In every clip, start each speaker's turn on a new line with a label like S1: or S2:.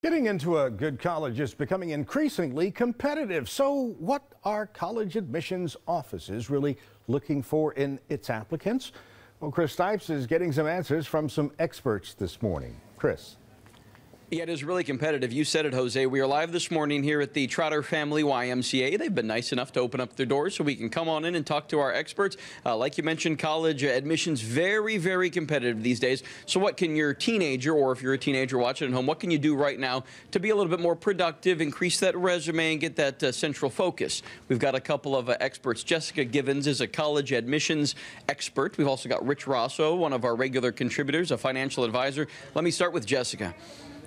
S1: Getting into a good college is becoming increasingly competitive. So what are college admissions offices really looking for in its applicants? Well, Chris Stipes is getting some answers from some experts this morning. Chris.
S2: Yeah, it is really competitive. You said it, Jose. We are live this morning here at the Trotter family YMCA. They've been nice enough to open up their doors so we can come on in and talk to our experts. Like you mentioned, college admissions very, very competitive these days. So what can your teenager, or if you're a teenager watching at home, what can you do right now to be a little bit more productive, increase that resume, and get that central focus? We've got a couple of experts. Jessica Givens is a college admissions expert. We've also got Rich Rosso, one of our regular contributors, a financial advisor. Let me start with Jessica.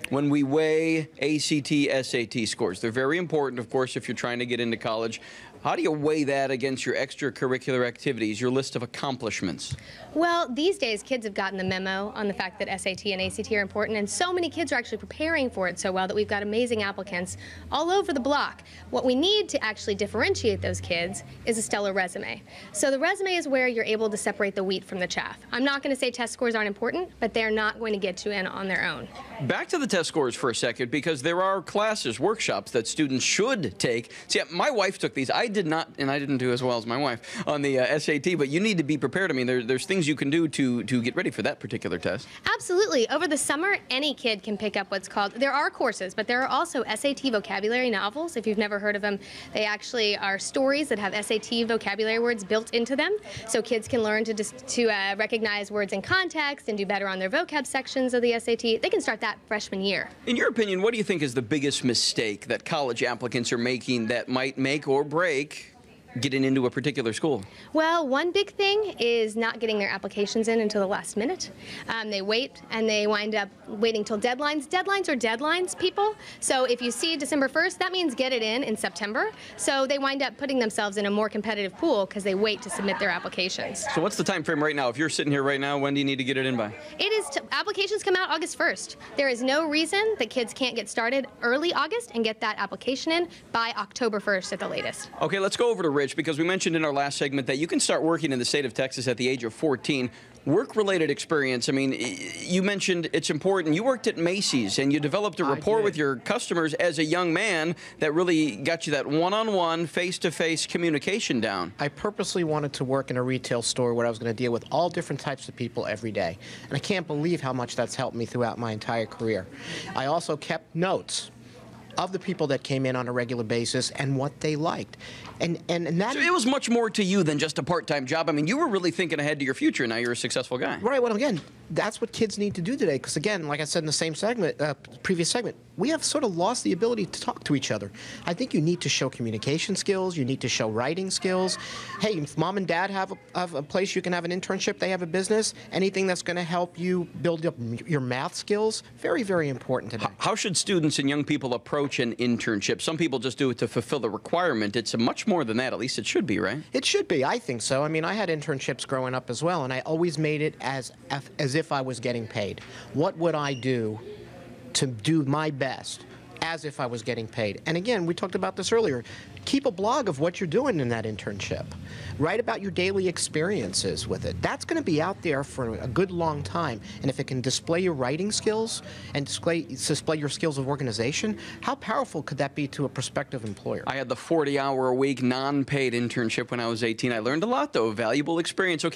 S2: When we weigh ACT, SAT scores, they're very important, of course, if you're trying to get into college. How do you weigh that against your extracurricular activities, your list of accomplishments?
S3: Well, these days, kids have gotten the memo on the fact that SAT and ACT are important, and so many kids are actually preparing for it so well that we've got amazing applicants all over the block. What we need to actually differentiate those kids is a stellar resume. So the resume is where you're able to separate the wheat from the chaff. I'm not going to say test scores aren't important, but they're not going to get you in on their own.
S2: Back to the test scores for a second, because there are classes, workshops that students should take. See, my wife took these. I did not, and I didn't do as well as my wife on the SAT, but you need to be prepared. I mean, there's things you can do to get ready for that particular test.
S3: Absolutely. Over the summer, any kid can pick up what's called, there are courses, but there are also SAT vocabulary novels. If you've never heard of them, they actually are stories that have SAT vocabulary words built into them, so kids can learn to recognize words in context and do better on their vocab sections of the SAT. They can start that freshman year.
S2: In your opinion, what do you think is the biggest mistake that college applicants are making that might make or break getting into a particular school?
S3: Well, one big thing is not getting their applications in until the last minute. They wait, and they wind up waiting till deadlines. Deadlines are deadlines, people. So if you see December 1st, that means get it in September. So they wind up putting themselves in a more competitive pool because they wait to submit their applications.
S2: So what's the time frame right now? If you're sitting here right now, when do you need to get it in by?
S3: It is, applications come out August 1st. There is no reason that kids can't get started early August and get that application in by October 1st at the latest.
S2: Okay, let's go over to Rich, because we mentioned in our last segment that you can start working in the state of Texas at the age of 14. Work-related experience, I mean, you mentioned it's important. You worked at Macy's, and you developed a rapport with your customers as a young man that really got you that one-on-one, face-to-face communication down.
S4: I purposely wanted to work in a retail store where I was going to deal with all different types of people every day. And I can't believe how much that's helped me throughout my entire career. I also kept notes of the people that came in on a regular basis and what they liked. And that...
S2: So it was much more to you than just a part-time job. I mean, you were really thinking ahead to your future, and now you're a successful guy.
S4: Right, well, again, that's what kids need to do today, because again, like I said in the same segment, previous segment, we have sort of lost the ability to talk to each other. I think you need to show communication skills, you need to show writing skills. Hey, if mom and dad have a place you can have an internship, they have a business, anything that's going to help you build up your math skills, very, very important today.
S2: How should students and young people approach an internship? Some people just do it to fulfill the requirement. It's much more than that, at least it should be, right?
S4: It should be, I think so. I mean, I had internships growing up as well, and I always made it as if I was getting paid. What would I do to do my best as if I was getting paid? And again, we talked about this earlier. Keep a blog of what you're doing in that internship. Write about your daily experiences with it. That's going to be out there for a good long time. And if it can display your writing skills and display your skills of organization, how powerful could that be to a prospective employer?
S2: I had the 40-hour-a-week non-paid internship when I was 18. I learned a lot, though. Valuable experience. Okay.